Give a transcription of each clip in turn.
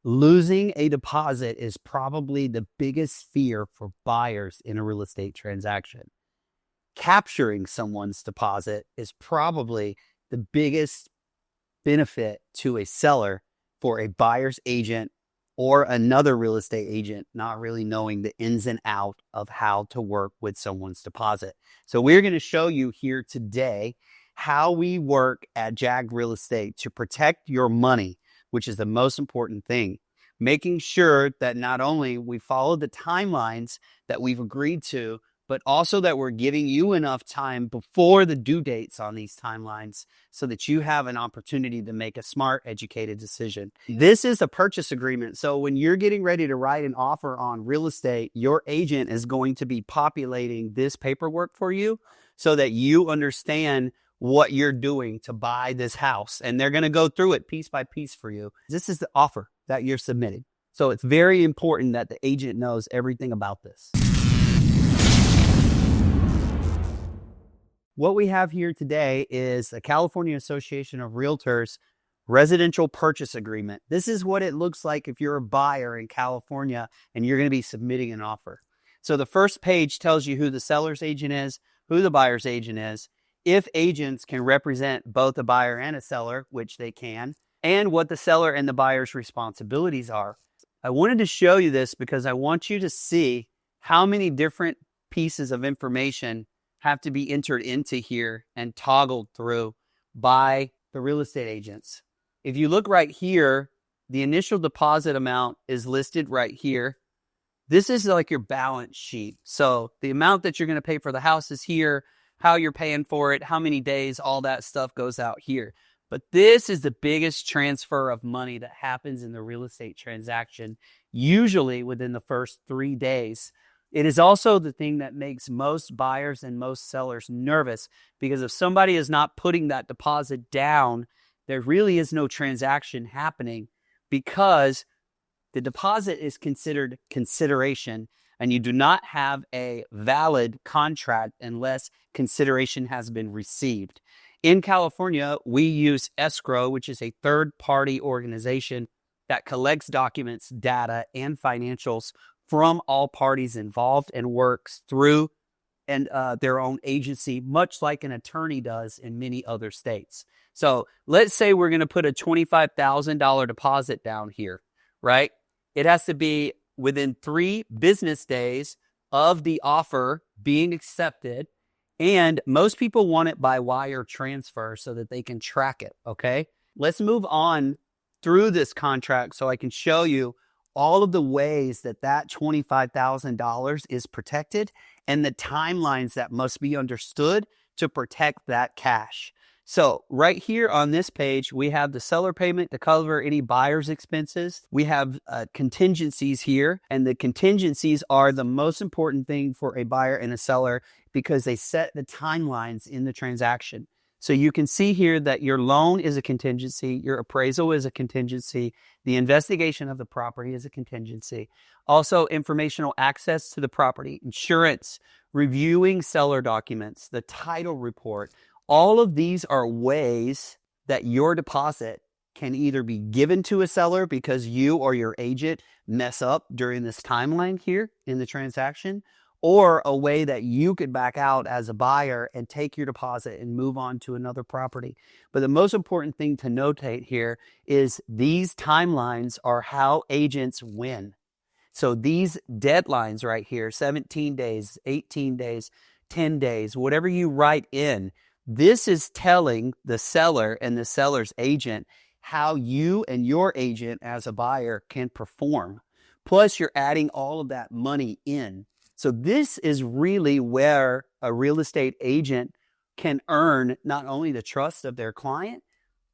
Losing a deposit is probably the biggest fear for buyers in a real estate transaction. Capturing someone's deposit is probably the biggest benefit to a seller for a buyer's agent or another real estate agent not really knowing the ins and outs of how to work with someone's deposit. So we're going to show you here today how we work at JAG Real Estate to protect your money, which is the most important thing. Making sure that not only we follow the timelines that we've agreed to, but also that we're giving you enough time before the due dates on these timelines so that you have an opportunity to make a smart, educated decision. This is a purchase agreement. So when you're getting ready to write an offer on real estate, your agent is going to be populating this paperwork for you so that you understand what you're doing to buy this house. And they're going to go through it piece by piece for you. This is the offer that you're submitting. So it's very important that the agent knows everything about this. What we have here today is the California Association of Realtors Residential Purchase Agreement. This is what it looks like if you're a buyer in California and you're going to be submitting an offer. So the first page tells you who the seller's agent is, who the buyer's agent is, if agents can represent both a buyer and a seller, which they can, and what the seller and the buyer's responsibilities are. I wanted to show you this because I want you to see how many different pieces of information have to be entered into here and toggled through by the real estate agents. If you look right here, the initial deposit amount is listed right here. This is like your balance sheet. So the amount that you're going to pay for the house is here, how you're paying for it, how many days, all that stuff goes out here. But this is the biggest transfer of money that happens in the real estate transaction, usually within the first 3 days. It is also the thing that makes most buyers and most sellers nervous, because if somebody is not putting that deposit down, there really is no transaction happening, because the deposit is considered consideration, and you do not have a valid contract unless consideration has been received. In California, we use escrow, which is a third-party organization that collects documents, data, and financials from all parties involved and works through their own agency, much like an attorney does in many other states. So let's say we're going to put a $25,000 deposit down here, right? It has to be within 3 business days of the offer being accepted. And most people want it by wire transfer so that they can track it, okay? Let's move on through this contract so I can show you all of the ways that that $25,000 is protected and the timelines that must be understood to protect that cash. So right here on this page, we have the seller payment to cover any buyer's expenses. We have contingencies here, and the contingencies are the most important thing for a buyer and a seller because they set the timelines in the transaction. So you can see here that your loan is a contingency, your appraisal is a contingency, the investigation of the property is a contingency. Also, informational access to the property, insurance, reviewing seller documents, the title report. All of these are ways that your deposit can either be given to a seller because you or your agent mess up during this timeline here in the transaction, or a way that you could back out as a buyer and take your deposit and move on to another property. But the most important thing to notate here is these timelines are how agents win. So these deadlines right here, 17 days, 18 days, 10 days, whatever you write in, this is telling the seller and the seller's agent how you and your agent as a buyer can perform. Plus, you're adding all of that money in. So this is really where a real estate agent can earn not only the trust of their client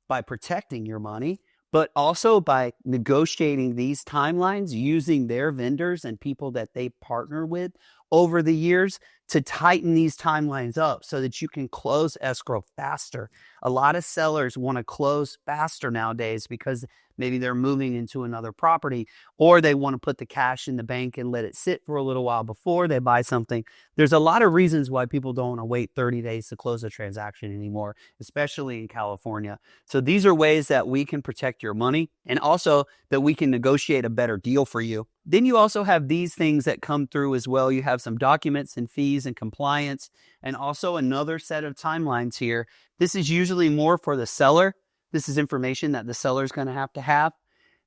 by protecting your money, but also by negotiating these timelines using their vendors and people that they partner with over the years to tighten these timelines up so that you can close escrow faster. A lot of sellers want to close faster nowadays because maybe they're moving into another property, or they want to put the cash in the bank and let it sit for a little while before they buy something. There's a lot of reasons why people don't want to wait 30 days to close a transaction anymore, especially in California. So these are ways that we can protect your money, and also that we can negotiate a better deal for you. Then you also have these things that come through as well. You have some documents and fees and compliance, and also another set of timelines here. This is usually more for the seller. This is information that the seller is going to have.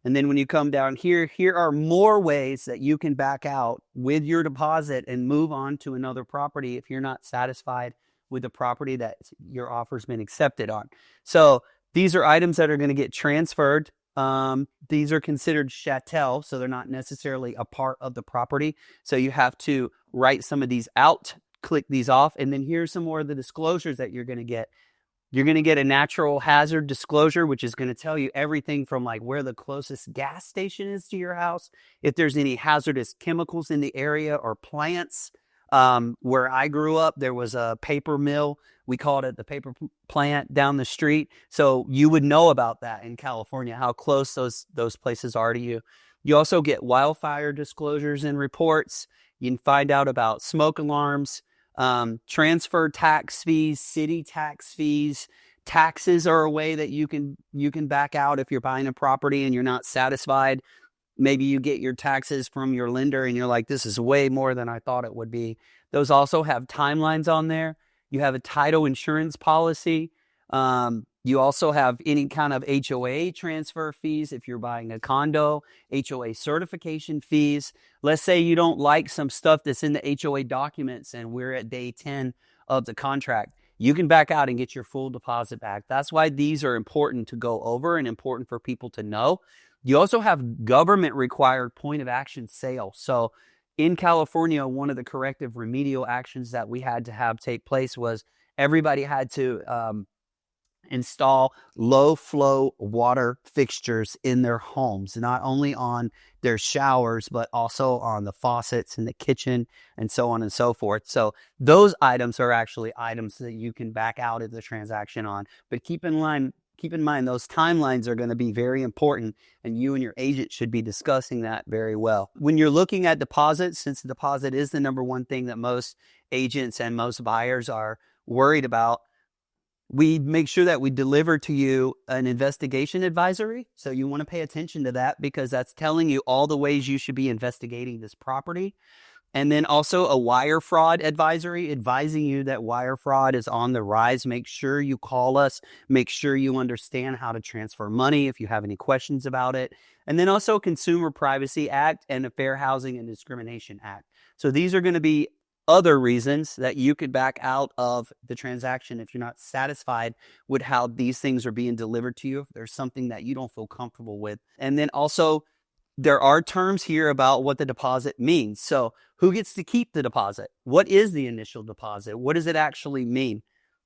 And then when you come down here, here are more ways that you can back out with your deposit and move on to another property if you're not satisfied with the property that your offer's been accepted on. So these are items that are going to get transferred. These are considered chattel, so they're not necessarily a part of the property. So you have to write some of these out, click these off, and then here's some more of the disclosures that you're going to get. You're going to get a natural hazard disclosure, which is going to tell you everything from like where the closest gas station is to your house, if there's any hazardous chemicals in the area or plants. Where I grew up, there was a paper mill. We called it the paper plant down the street. So you would know about that in California, how close those places are to you. You also get wildfire disclosures and reports. You can find out about smoke alarms. Transfer tax fees, city tax fees. Taxes are a way that you can back out if you're buying a property and you're not satisfied. Maybe you get your taxes from your lender and you're like, this is way more than I thought it would be. Those also have timelines on there. You have a title insurance policy. You also have any kind of HOA transfer fees if you're buying a condo, HOA certification fees. Let's say you don't like some stuff that's in the HOA documents and we're at day 10 of the contract. You can back out and get your full deposit back. That's why these are important to go over and important for people to know. You also have government required point of action sale. So in California, one of the corrective remedial actions that we had to have take place was everybody had to install low flow water fixtures in their homes, not only on their showers, but also on the faucets in the kitchen and so on and so forth. So those items are actually items that you can back out of the transaction on. But keep in mind, those timelines are going to be very important, and you and your agent should be discussing that very well. When you're looking at deposits, since the deposit is the number one thing that most agents and most buyers are worried about, we make sure that we deliver to you an investigation advisory. So you want to pay attention to that because that's telling you all the ways you should be investigating this property. And then also a wire fraud advisory, advising you that wire fraud is on the rise. Make sure you call us. Make sure you understand how to transfer money if you have any questions about it. And then also Consumer Privacy Act and the Fair Housing and Discrimination Act. So these are going to be other reasons that you could back out of the transaction if you're not satisfied with how these things are being delivered to you, if there's something that you don't feel comfortable with. And then also, there are terms here about what the deposit means. So who gets to keep the deposit? What is the initial deposit? What does it actually mean?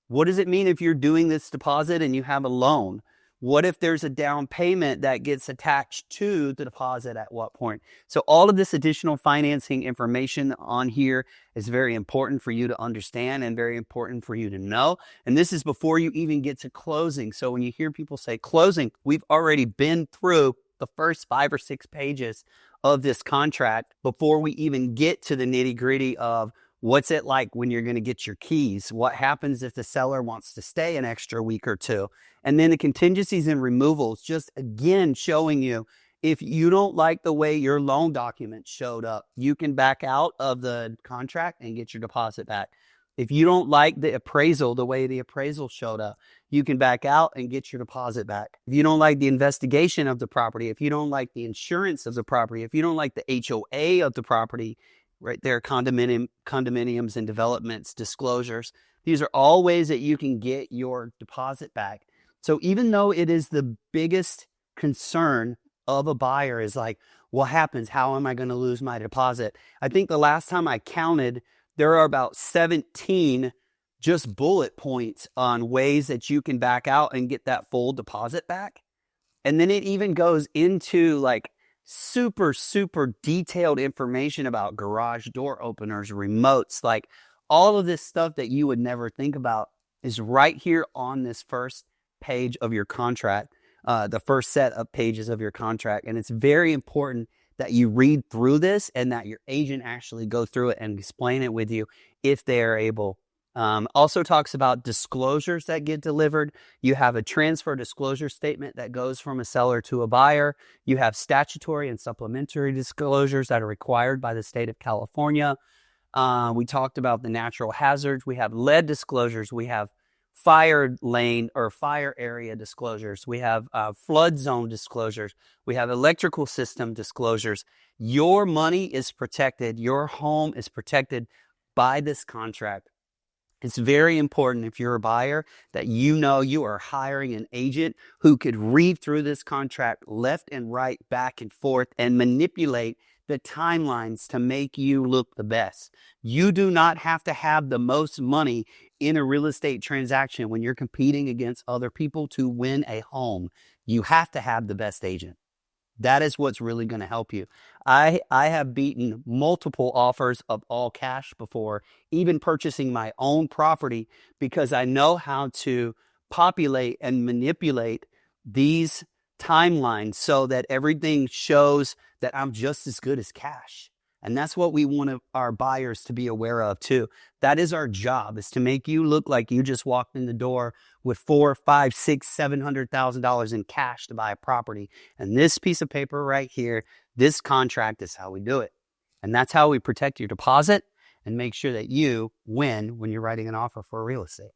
What does it mean if you're doing this deposit and you have a loan? What if there's a down payment that gets attached to the deposit at what point? So all of this additional financing information on here is very important for you to understand and very important for you to know. And this is before you even get to closing. So when you hear people say closing, we've already been through the first 5 or 6 pages of this contract before we even get to the nitty-gritty of what's it like when you're going to get your keys? What happens if the seller wants to stay an extra week or two? And then the contingencies and removals, just again showing you if you don't like the way your loan documents showed up, you can back out of the contract and get your deposit back. If you don't like the appraisal, the way the appraisal showed up, you can back out and get your deposit back. If you don't like the investigation of the property, if you don't like the insurance of the property, if you don't like the HOA of the property, right there, condominiums and developments, disclosures. These are all ways that you can get your deposit back. So even though it is the biggest concern of a buyer is like, what happens? How am I going to lose my deposit? I think the last time I counted, there are about 17 just bullet points on ways that you can back out and get that full deposit back. And then it even goes into like super, super detailed information about garage door openers, remotes, like all of this stuff that you would never think about is right here on this first page of your contract, the first set of pages of your contract. And it's very important that you read through this and that your agent actually go through it and explain it with you if they are able. Also talks about disclosures that get delivered. You have a transfer disclosure statement that goes from a seller to a buyer. You have statutory and supplementary disclosures that are required by the state of California. We talked about the natural hazards. We have lead disclosures. We have fire lane or fire area disclosures. We have flood zone disclosures. We have electrical system disclosures. Your money is protected. Your home is protected by this contract. It's very important if you're a buyer that you know you are hiring an agent who could read through this contract left and right, back and forth, and manipulate the timelines to make you look the best. You do not have to have the most money in a real estate transaction when you're competing against other people to win a home. You have to have the best agent. That is what's really going to help you. I have beaten multiple offers of all cash before, even purchasing my own property, because I know how to populate and manipulate these timelines so that everything shows that I'm just as good as cash. And that's what we want our buyers to be aware of too. That is our job, is to make you look like you just walked in the door with $400,000, $500,000, $600,000, $700,000 in cash to buy a property. And this piece of paper right here, this contract is how we do it. And that's how we protect your deposit and make sure that you win when you're writing an offer for real estate.